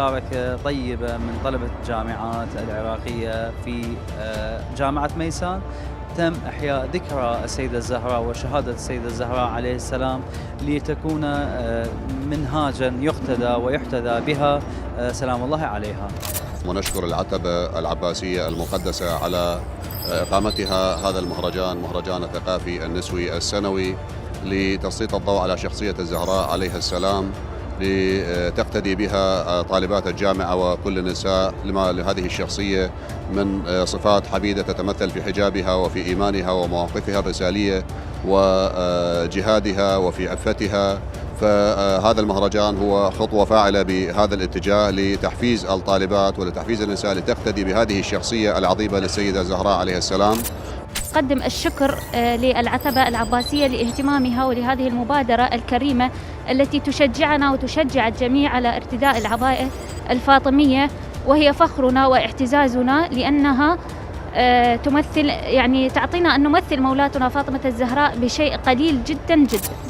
مشاركة طيبة من طلبة الجامعات العراقية في جامعة ميسان. تم إحياء ذكرى السيدة الزهراء وشهادة السيدة الزهراء عليه السلام لتكون منهاجا يقتدى ويحتذى بها سلام الله عليها. ونشكر العتبة العباسية المقدسة على إقامتها هذا المهرجان، مهرجان الثقافي النسوي السنوي، لتسليط الضوء على شخصية الزهراء عليها السلام، لتقتدي بها طالبات الجامعة وكل النساء لهذه الشخصية من صفات حميدة تتمثل في حجابها وفي إيمانها ومواقفها الرسالية وجهادها وفي عفتها. فهذا المهرجان هو خطوة فاعلة بهذا الاتجاه لتحفيز الطالبات ولتحفيز النساء لتقتدي بهذه الشخصية العظيمة للسيدة الزهراء عليها السلام. أقدم الشكر للعتبة العباسية لاهتمامها ولهذه المبادرة الكريمة التي تشجعنا وتشجع الجميع على ارتداء العباءة الفاطمية، وهي فخرنا واعتزازنا لأنها تمثل، يعني تعطينا أن نمثل مولاتنا فاطمة الزهراء بشيء قليل جدا جدا.